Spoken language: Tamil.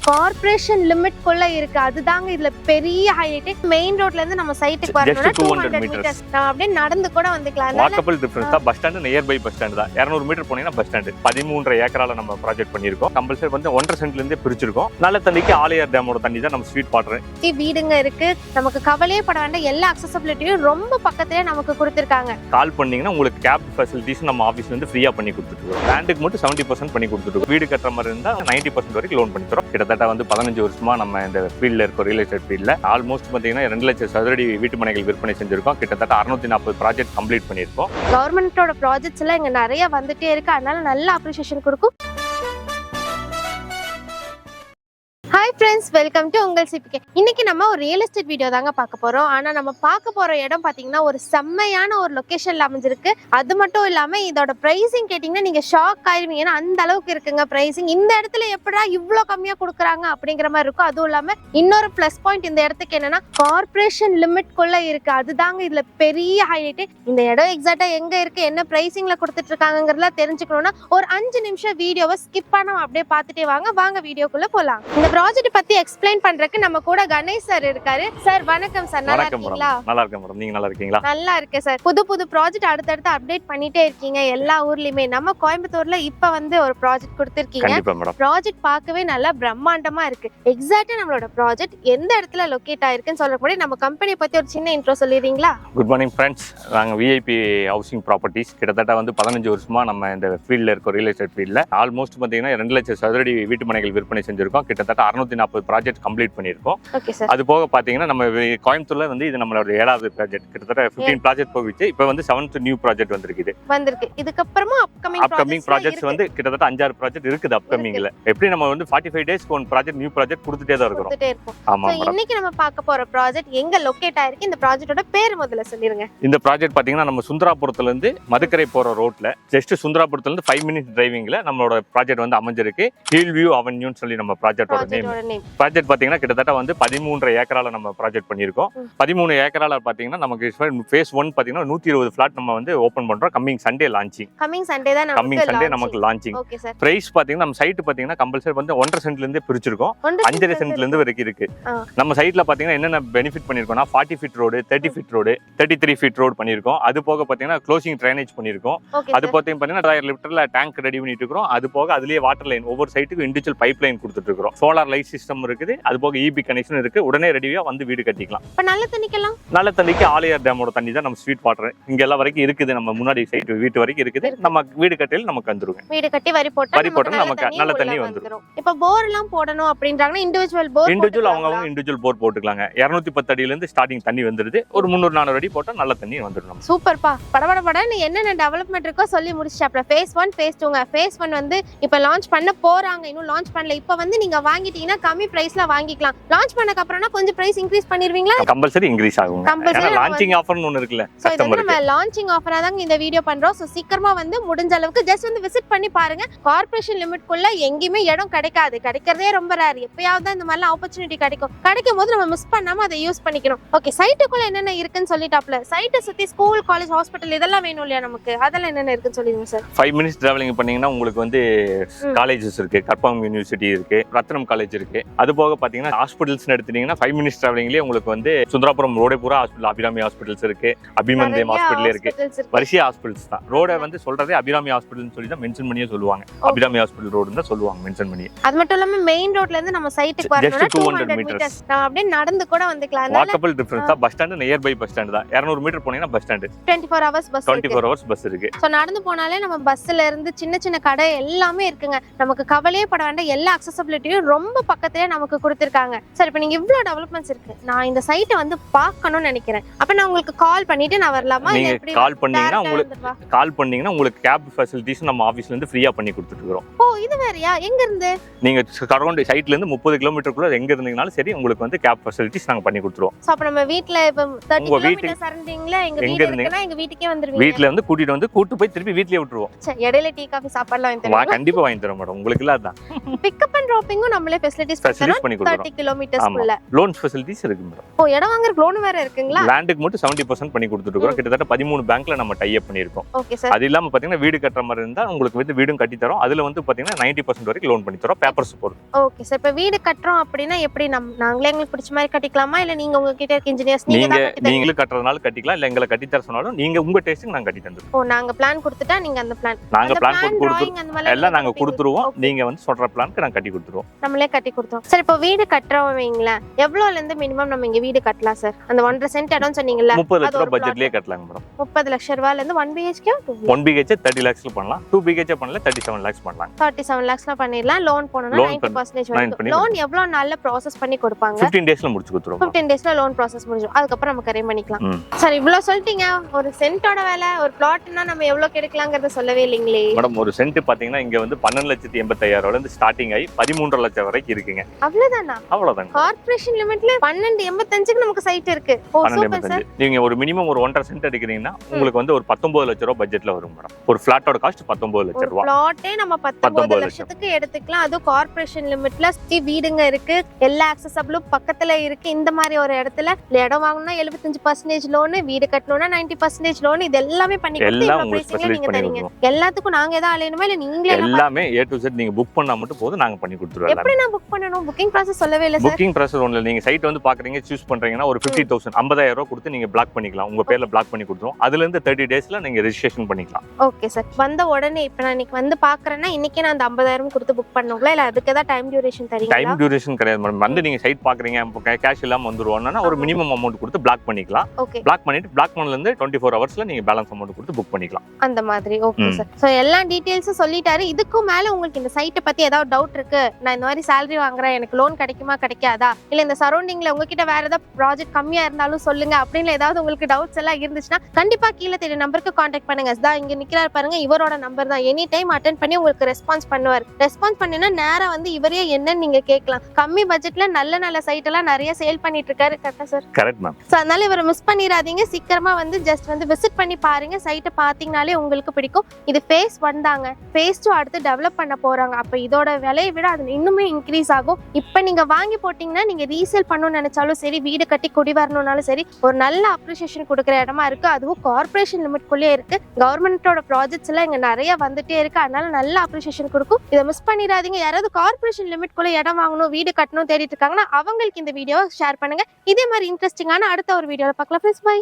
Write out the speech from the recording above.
கார்ப்பரேஷன் லிமிட் குள்ள இருக்கு. அதுதாங்க இதுல பெரிய ஹைலைட். மெயின் ரோட்ல இருந்து நம்ம சைட்டுக்கு வரணும்னா 200 மீட்டர்ஸ். நான் அப்படியே நடந்து கூட வந்துக்கலாம். வாக்கபிள் டிஃபரன்ஸ் தான். Bus stand near by bus stand தான். 200 மீட்டர் போனீங்கன்னா பஸ் ஸ்டாண்ட். 13.5 ஏக்கரால நம்ம ப்ராஜெக்ட் பண்ணியிருக்கோம். கம்பல்சரி வந்து 1.5 சென்ட்ல இருந்தே பிரிச்சிருக்கோம். நல்ல தண்ணிக்கு ஆலியார் டேமோட தண்ணி தான் நம்ம ஸ்வீட் வாட்டர். வீடுங்க இருக்கு. நமக்கு கவலையே பட வேண்டாம். எல்லா அக்சஸபிலிட்டியும் ரொம்ப பக்கத்துலயே நமக்கு கொடுத்திருக்காங்க. கால் பண்ணீங்கன்னா உங்களுக்கு கேப் ஃபெசிலிட்டிஸ் நம்ம ஆபீஸ்ல இருந்து ஃப்ரீயா பண்ணி கொடுத்துருக்கோம். லேண்டுக்கு மட்டும் 70% பண்ணி கொடுத்துருக்கோம். வீடு கட்டுற மாதிரி இருந்தா 90% வரைக்கும் லோன் பண்ணி தரோம். கிட்டத்தட்ட வந்து 15 வருஷமா நம்ம இந்த ஃபீல்ட்ல இருக்கோம். ரியல் எஸ்டேட் ஃபீல்ட்ல ஆல்மோஸ்ட் பாத்தீங்கன்னா 2 லட்சம் சதுரடி வீட்டு மனைகள் விற்பனை செஞ்சிருக்கோம். கிட்டத்தட்ட 640 ப்ராஜெக்ட் கம்ப்ளீட் பண்ணியிருக்கோம். கவர்மெண்டோட ப்ராஜெக்ட்ஸ் எல்லாம் இங்க நிறைய வந்துட்டே இருக்கு. அதனால நல்ல அப்ரிசியேஷன் கொடுக்கும். ஹாய் ஃப்ரெண்ட்ஸ், வெல்கம் டு உங்கள் சிபிகே. இன்னைக்கு நம்ம ஒரு ரியல் எஸ்டேட் வீடியோ தாங்க பார்க்க போறோம். ஆனா நம்ம பார்க்க போற இடம் பாத்தீங்கன்னா ஒரு செம்மையான ஒரு லொகேஷன்ல அமைஞ்சிருக்கு. அது மட்டும் இல்லாம இதோட பிரைசிங் கேட்டீங்கன்னா நீங்க ஷாக் ஆயிருவீங்க. ஏன்னா அந்த அளவுக்கு இருக்குங்க பிரைசிங். இந்த இடத்துல எப்படா இவ்வளோ கம்மியா கொடுக்குறாங்க அப்படிங்கிற மாதிரி இருக்கும். அதுவும் இல்லாம இன்னொரு பிளஸ் பாயிண்ட் இந்த இடத்துக்கு என்னன்னா கார்ப்பரேஷன் லிமிட் குள்ள இருக்கு. அதுதாங்க இதுல பெரிய ஹைலைட். இந்த இடம் எக்ஸாக்டா எங்க இருக்கு, என்ன பிரைசிங்ல கொடுத்துட்டு இருக்காங்கிறதுல தெரிஞ்சுக்கணும்னா ஒரு 5 நிமிஷம் வீடியோவை ஸ்கிப் பண்ணாம அப்படியே பார்த்துட்டே வாங்க வீடியோக்குள்ள போலாம். இந்த ப்ராஜெக்ட் பத்தி எக்ஸ்பிளைன் பண்றதுக்கு நம்ம கூட கணேஷ் சார் இருக்காரு. சார் வணக்கம் சார், நல்லா இருக்கீங்களா? நல்லா இருக்கேன் மேடம், நீங்க நல்லா இருக்கீங்களா? நல்லா இருக்கேன் சார். புது ப்ராஜெக்ட் அடுத்தடுத்து அப்டேட் பண்ணிட்டே இருக்கீங்க எல்லா ஊர்லயுமே. நம்ம கோயம்புத்தூர்ல இப்ப வந்து ஒரு ப்ராஜெக்ட் கொடுத்திருக்கீங்க. கண்டிப்பா மேடம். ப்ராஜெக்ட் பார்க்கவே நல்லா பிரம்மாண்டமா இருக்கு. எக்ஸாக்ட்டா நம்மளோட ப்ராஜெக்ட் எந்த இடத்துல லொகேட் ஆயிருக்குன்னு சொல்ற முன்னாடி நம்ம கம்பெனி பத்தி ஒரு சின்ன இன்ட்ரோ சொல்லிடுறீங்களா? Good morning friends. நாங்க விஐபி ஹவுசிங் ப்ராப்பர்ட்டிஸ் கிட்டத்தட்ட வந்து 15 வருஷமா நம்ம இந்த ஃபீல்ட்ல இருக்கோம். ரியல் எஸ்டேட் ஃபீல்ட்ல ஆல்மோஸ்ட் பாத்தீங்கன்னா 2 லட்சம் சதுரடி வீட்டு மனைகள் விற்பனை செஞ்சிருக்கோம். கிட்டத்தட்ட 640 ப்ராஜெக்ட் கம்ப்ளீட் பண்ணியிருக்கோம். அது போக பாத்தீங்கன்னா நம்ம கோயம்புத்தூர்ல வந்து இது நம்மளோட 7வது ப்ராஜெக்ட். கிட்டத்தட்ட 15 ப்ராஜெக்ட் போயிடுச்சு. இப்போ வந்து 7th நியூ ப்ராஜெக்ட் வந்திருக்கு. இதுக்கு அப்புறமா அப்கமிங் ப்ராஜெக்ட்ஸ் வந்து கிட்டத்தட்ட 5-6 ப்ராஜெக்ட் இருக்குது அப்கமிங்ல. எப்படி நம்ம வந்து 45 டேஸ்க்கு ஒன் ப்ராஜெக்ட் நியூ ப்ராஜெக்ட் கொடுத்துட்டே தான் இருக்கோம். ஆமா மேடம். இன்னைக்கு நம்ம பார்க்க போற ப்ராஜெக்ட் எங்க லொகேட் ஆயிருக்கு, இந்த ப்ராஜெக்ட்டோட பேர் முதல்ல சொல்லிருங்க. இந்த ப்ராஜெக்ட் பாத்தீங்கன்னா நம்ம சுந்தராபுரத்துல இருந்து மதுக்கரை போற ரோட்ல ஜஸ்ட் சுந்தராபுரத்துல இருந்து 5 மினிட்ஸ் டிரைவிங்ல நம்மளோட ப்ராஜெக்ட் வந்து அமைஞ்சிருக்கு. ஹில் வியூ அவென்யூன்னு சொல்லி நம்ம ப்ராஜெக்ட்டோட நேம். ப்ராஜெக்ட் பாத்தீங்கன்னா கிட்டத்தட்ட வந்து 13.5 ஏக்கரால நம்ம ப்ராஜெக்ட் பண்ணியிருக்கோம். 13 ஏக்கரால பாத்தீங்கன்னா நமக்கு ஃபேஸ் 1 பாத்தீங்கன்னா 120 ஃபிளாட் நம்ம வந்து ஓபன் பண்றோம். Coming Sunday launching. Coming Sunday நமக்கு லான்ச்சிங். பிரைஸ் பாத்தீங்கன்னா நம்ம சைட் பாத்தீங்கன்னா கம்பல்சரி வந்து 1.5 சென்ட்ல இருந்து பிரிச்சிருக்கோம். 5.5 சென்ட்ல இருந்து வரைக்கும் இருக்கு. நம்ம சைட்ல பாத்தீங்கன்னா என்னென்ன பெனிஃபிட் பண்ணிருக்கோம்னா 40 feet road, 30 feet road, 33 feet road பண்ணிருக்கோம். அது போக பாத்தீங்கன்னா க்ளோசிங் ட்ரைனேஜ் பண்ணிருக்கோம். அது பாத்தீங்கன்னா 1000 லிட்டர்ல டேங்க் ரெடி பண்ணிட்டு இருக்கோம். அது போக அதுலயே வாட்டர் லைன் ஒவ்வொரு சைட்டுக்கு இண்டிவிஜுவல் பைப் லைன் கொடுத்துட்டு இருக்கோம். சோலார் லைட் சிஸ்டம் இருக்குது. அது போக இபி கனெக்ஷன் இருக்கு. உடனே ரெடியா வந்து வீடு கட்டிக்கலாம். நல்ல தண்ணிக்கு ஆலியார் டேமோட தண்ணி தான் நம்ம ஸ்வீட் வாட்டர். இங்க எல்லாம் வரைக்கும் இருக்குது. நம்ம முன்னாடி சைட் வீட்டு வரைக்கும் இருக்குது. நம்ம வீடு கட்டில நமக்கு வந்துருங்க. வீடு கட்டி வரி போட்டா நமக்கு நல்ல தண்ணி வந்துரும். இப்ப போர் எல்லாம் போடணும் அப்படின்றாங்கன்னா இண்டிவிஜுவல் அவங்க இண்டிவிஜுவல் போர் போட்டுக்கலாங்க. 210 அடியில இருந்து ஸ்டார்டிங் தண்ணி வந்துருது. ஒரு 300-400 அடி போட்டா நல்ல தண்ணி வந்துரும். சூப்பர்ப்பா. படபடன்னு என்னென்ன டெவலப்மெண்ட் இருக்கோ சொல்லி முடிச்சிட்டாப்ல. ஃபேஸ் 1 ஃபேஸ் 2ங்க. ஃபேஸ் 1 வந்து இப்ப லான்ச் பண்ண போறாங்க. இன்னும் லான்ச் பண்ணல. இப்ப வந்து நீங்க வாங்கிட்டீங்கன்னா கம்மி பிரைஸ்ல வாங்கிக்கலாம். லான்ச் பண்ணதுக்கு அப்புறம்னா கொஞ்சம் பிரைஸ் இன்கிரீஸ் பண்ணிருவீங்களா? கம்பல்சரி இன்கிரீஸ் ஆகும். ஏன்னா லான்ச்சிங் ஆஃபர்னு ஒன்னு இருக்குல. நம்ம லான்ச்சிங் ஆஃபரா தான் இந்த வீடியோ பண்றோம். சோ சீக்கிரமா வந்து முடிஞ்ச அளவுக்கு ஜஸ்ட் வந்து விசிட் பண்ணி பாருங்க. கார்ப்பரேஷன் லிமிட் குள்ள எங்கயுமே இடம் கிடைக்காது. கிடைக்கிறதே ரொம்ப ரேர். எப்பயாவது இந்த மாதிரி ஆப்பர்ச்சுனிட்டி கிடைக்கும் போது நம்ம மிஸ் பண்ணாம அதை யூஸ் பண்ணிக்கணும். ஓகே, சைட்டுக்குள்ள என்னென்ன இருக்குன்னு சொல்லிட்டாப்ல. சைட்டை சுத்தி ஸ்கூல், காலேஜ், ஹாஸ்பிட்டல் இதெல்லாம் வேணும் இல்லையா நமக்கு? அதெல்லாம் என்னென்ன இருக்குன்னு சொல்லிடுங்க சார். 5 மினிட்ஸ் டிராவலிங் பண்ணீங்கன்னா உங்களுக்கு வந்து காலேஜஸ் இருக்கு. கற்பகம் யூனிவர்சிட்டி இருக்கு, ரத்னம் காலேஜ் இருக்கு. அது போக பாத்தீங்கன்னா ஹாஸ்பிட்டல்ஸ் எடுத்தீங்கன்னா 5 மினிட்ஸ் டிராவலிங்லயே உங்களுக்கு வந்து சுந்தராபுரம் ரோடே பூரா ஹாஸ்பிட்டல், அபிராமி ஹாஸ்பிட்டல்ஸ் இருக்கு, அபிமந்தேம் ஹாஸ்பிட்டல் இருக்கு. வரிசை ஹாஸ்பிட்டல்ஸ் தான். ரோட வந்து சொல்றதே அபிராமி ஹாஸ்பிட்டல்னு சொல்லி தான் மென்ஷன் பண்ணியே சொல்லுவாங்க. அபிராமி ஹாஸ்பிட்டல் ரோடுன்னு தான் சொல்லுவாங்க மென்ஷன் பண்ணி. அது மட்டும் இல்லாம மெயின் ரோட்ல இருந்து நம்ம சைட்டுக்கு வரணும்னா 200 மீட்டர்ஸ். நான் அப்படியே நடந்து கூட வந்துக்கலாம். வாக்கபிள் டிஃபரன்ஸ் தான். Bus stand near by bus stand தான். 200 மீட்டர் போனீங்கன்னா bus stand. 24 hours bus. 24 hours bus இருக்கு. சோ நடந்து போனாலே நம்ம பஸ்ல இருந்து சின்ன கடை எல்லாமே இருக்குங்க. நமக்கு கவலையே பட வேண்டாம். எல்லா அக்சஸபிலிட்டியும் ரொம்ப பக்கத்துலயே நமக்கு கொடுத்திருக்காங்க. சரி, இப்போ நீங்க இவ்ளோ டெவலப்மெண்ட்ஸ் இருக்கு. நான் இந்த சைட்டை வந்து பார்க்கணும்னு நினைக்கிறேன். அப்ப நான் உங்களுக்கு கால் பண்ணிட்டு நான் வரலாமா? நீங்க கால் பண்ணீங்கன்னா உங்களுக்கு கேப் ஃபெசிலிட்டிஸ் நம்ம ஆபீஸ்ல இருந்து ஃப்ரீயா பண்ணி கொடுத்துட்டு இருக்கோம். ஓ, இது வேறயா? எங்க இருந்து? நீங்க அரௌண்ட் சைட்ல இருந்து 30 கிலோமீட்டருக்குள்ள எங்க இருந்தீங்கனாலும் சரி உங்களுக்கு வந்து கேப் ஃபெசிலிட்டிஸ் நாங்க பண்ணி கொடுத்துருவோம். சோ அப்ப நம்ம வீட்ல இப்ப 30 கிலோமீட்டர் சரௌண்டிங்ல எங்க வீடு இருக்குனா எங்க வீட்டுக்கே வந்துருவீங்க. வீட்ல வந்து கூட்டி போய் திருப்பி வீட்லயே விட்டுருவோம். சரி, இடையில டீ காபி சாப்பாடுலாம் வாங்கி தருவீங்க? கண்டிப்பா வாங்கி தரோம் மேடம். உங்களுக்கு இல்ல அதான். பிக்கப் அண்ட் டிராப்பிங்கும் நம்மளே ஃபெசிலிட்டிஸ் பண்ணி கொடுத்துறோம் 30 கிலோமீட்டர்ஸ்க்குள்ள லோன் ஃபெசிலிட்டிஸ் இருக்கு மேடம். ஓ இடம் வாங்குற லோன் வேற இருக்குங்களா? லேண்டுக்கு மட்டும் 70% பண்ணி கொடுத்துருக்கோம். கிட்டத்தட்ட 13 பேங்க்ல நம்ம டை அப் பண்ணிருக்கோம். Okay sir. அது இல்லாம பாத்தீங்கன்னா வீடு கட்டுற மாதிரி இருந்தா உங்களுக்கு வந்து வீடும் கட்டி தரோம். அதுல வந்து பாத்தீங்கன்னா 90% வரைக்கும் லோன் பண்ணி தரோம் பேப்பர்ஸ் போட்டு. Okay sir. இப்ப வீடு கட்டுறோம் அப்படினா எப்படி நாங்களே எங்களுக்கு பிடிச்ச மாதிரி கட்டிக்கலாமா இல்ல நீங்க உங்க கிட்ட இருக்க இன்ஜினியர்ஸ் நீங்க கட்டுறதுனால கட்டிக்கலாம் இல்ல எங்களை கட்டி தர சொன்னாலும் நீங்க உங்க டேஸ்ட்க்கு நாங்க கட்டி தந்துருவோம். ஓ நாங்க பிளான் கொடுத்துட்டா நீங்க அந்த பிளான் நாங்க பிளான் போட்டு கொடுத்துருவோம். எல்லாம் நாங்க கொடுத்துருவோம். நீங்க வந்து சொல்ற பிளானுக்கு நாங்க கட்டி கொடுத்துருவோம். நம்மளே கட்டி கொடுத்துருவோம். சார் இப்போ வீடு கட்டுறவங்க வைங்களேன் எவ்வளவுல இருந்து மினிமம் நம்ம இங்க வீடு கட்டலாம் சார்? அந்த 1.5 சென்ட் இடம் சொன்னீங்கல்ல 30 லட்சம் பட்ஜெட்லயே கட்டலாங்க மேடம். 30 லட்சம் ரூபாயில இருந்து 1 BHK 1 BHK 30 lakhsல பண்ணலாம். 2 BHK பண்ணல 37 lakhs பண்ணலாம். 37 lakhsல பண்ணிரலாம். லோன் போனனா 90% வரைக்கும். லோன் எவ்வளவு நாள்ல process பண்ணி கொடுப்பாங்க? 15 daysல முடிச்சு கொடுத்துருவோம். 15 daysல லோன் process முடிஞ்சிரும். அதுக்கு அப்புறம் நம்ம கரெக்ட் பண்ணிக்கலாம். சார் இவ்வளவு சொல்லிட்டீங்க. ஒரு சென்ட்டோட விலை ஒரு பிளாட்னா நம்ம எவ்வளவு எடுக்கலாம்ங்கறத சொல்லவே இல்லீங்களே. மேடம் ஒரு சென்ட் பாத்தீங்கன்னா இங்க வந்து 12,85,000 இருந்து ஸ்டார்டிங் ஆகி 13 லட்சம் வரைக்கும் இருக்குங்க. அவ்வளவுதானா? அவ்வளவுதான். கார்ப்பரேஷன் லிமிட்ல 12.85க்கு நமக்கு சைட் இருக்கு. ஓ சூப்பர் சார். நீங்க ஒரு மினிமம் ஒரு 1.5 சென்ட் எடுக்கிறீங்கன்னா உங்களுக்கு வந்து ஒரு 19 லட்சம் ரூபாய் பட்ஜெட்ல வரும் மேடம். ஒரு ஃபிளாட்டோட காஸ்ட் 19 லட்சம் ரூபாய். பிளாட்டே நம்ம 19 லட்சத்துக்கு எடுத்துக்கலாம். அது கார்ப்பரேஷன் லிமிட்ல சுத்தி வீடுங்க இருக்கு. எல்லா அக்சஸபிளும் பக்கத்துல இருக்கு. இந்த மாதிரி ஒரு இடத்துல இடம் வாங்கணும்னா 75% லோன், வீடு கட்டணும்னா 90% லோன். இது எல்லாமே பண்ணி கொடுத்து நீங்க தரீங்க. எல்லாத்துக்கும் நாங்க ஏதாவது அலையணுமா இல்ல நீங்களே எல்லாமே A to Z நீங்க புக் பண்ணா மட்டும் போதும் நாங்க பண்ணி கொடுத்துருவோம். எப்படி நான் புக் பண்ணனும்? புக்கிங் process சொல்லவே இல்ல சார். புக்கிங் process ஒண்ணு இல்ல. நீங்க சைட் வந்து பாக்குறீங்க சூஸ் பண்றீங்கன்னா ஒரு 50,000 50,000 ரூபாய் கொடுத்து நீங்க பிளாக் பண்ணிக்கலாம். உங்க பேர்ல பிளாக் பண்ணி கொடுத்துருவோம். அதுல இருந்து 30 daysல நீங்க ரெஜிஸ்ட்ரேஷன் பண்ணிக்கலாம். Okay sir. வந்த உடனே இப்ப நான் இன்னைக்கு வந்து பாக்குறேன்னா இன்னைக்கே நான் அந்த 50,000 கொடுத்து புக் பண்ணுங்களா இல்ல அதுக்கு ஏதாவது டைம் டியூரேஷன் தரீங்களா? டைம் டியூரேஷன் கிடையாது மேடம். வந்து நீங்க சைட் பாக்குறீங்க கேஷ் இல்லாம வந்துருவோம்னா ஒரு மினிமம் அமௌண்ட் கொடுத்து பிளாக் பண்ணிக்கலாம். பிளாக் பண்ணிட்டு பிளாக் பண்ணல இருந்து 24 ஹவர்ஸ்ல நீங்க பேலன்ஸ் அமௌண்ட் கொடுத்து புக் பண்ணிக்கலாம். அந்த மாதிரி. Okay sir. சோ எல்லா டீடைல்ஸும் சொல்லிட்டாரு. இதுக்கு மேல உங்களுக்கு இந்த சைட்டை பத்தி ஏதாவது டவுட் இருக்கு, நான் இந்த மாதிரி salary வாங்குறேன், எனக்கு லோன் கிடைக்குமா கிடைக்காதா, இல்ல இந்த சரௌண்டிங்ல உங்ககிட்ட வேற ஏதாவது ப்ராஜெக்ட் கம்மியா இருந்தாலும் சொல்லுங்க அப்படின்னு ஏதாவது உங்களுக்கு டவுட்ஸ் எல்லாம் இருந்துச்சுன்னா கண்டிப்பா கீழே தெரிய நம்பருக்கு கான்டாக்ட் பண்ணுங்க. தான் இங்க நிக்கிறாரு பாருங்க, இவரோட நம்பர் தான். எனி டைம் அட்டென்ட் பண்ணி உங்களுக்கு ரெஸ்பான்ஸ் பண்ணுவார். ரெஸ்பான்ஸ் பண்ணினா நேரா வந்து இவரே என்னன்னு நீங்க கேட்கலாம். கம்மி பட்ஜெட்ல நல்ல நல்ல சைட் எல்லாம் நிறைய சேல் பண்ணிட்டு இருக்காரு. கரெக்டா சார்? Correct ma'am. சோ அதனால இவரை மிஸ் பண்ணிராதீங்க. சீக்கிரமா வந்து ஜஸ்ட் வந்து விசிட் பண்ணி பாருங்க. சைட்டை பாத்தீங்கனாலே உங்களுக்கு பிடிக்கும். இது phase 1 தாங்க. phase 2 அடுத்து டெவலப் பண்ண போறாங்க. அப்ப இதோட விலையை விட அது இன்னுமே இன்க்ரீஸ் ஆகும். இப்ப நீங்க வாங்கி போட்டீங்கன்னா நீங்க ரீசேல் பண்ணணும்னு நினைச்சாலும் சரி, வீடு கட்டி குடி வரணும்னாலும் சரி, ஒரு நல்ல அப்ரிசியேஷன் கொடுக்குற இடமா இருக்கு. அதுவும் கார்ப்பரேஷன் லிமிட்குள்ளே இருக்கு. கவர்மெண்டோட ப்ராஜெக்ட்ஸ் எல்லாம் இங்க நிறைய வந்துட்டே இருக்கு. அதனால நல்ல அப்ரிசியேஷன் கொடுக்கும். இதை மிஸ் பண்ணிடாதீங்க. யாராவது கார்ப்பரேஷன் லிமிட்குள்ள இடம் வாங்கணும், வீடு கட்டணும் தேடிட்டு இருக்காங்கன்னா அவங்களுக்கு இந்த வீடியோவை ஷேர் பண்ணுங்க. இதே மாதிரி இன்ட்ரெஸ்டிங்கான அடுத்த ஒரு வீடியோல பார்க்கலாம். பை.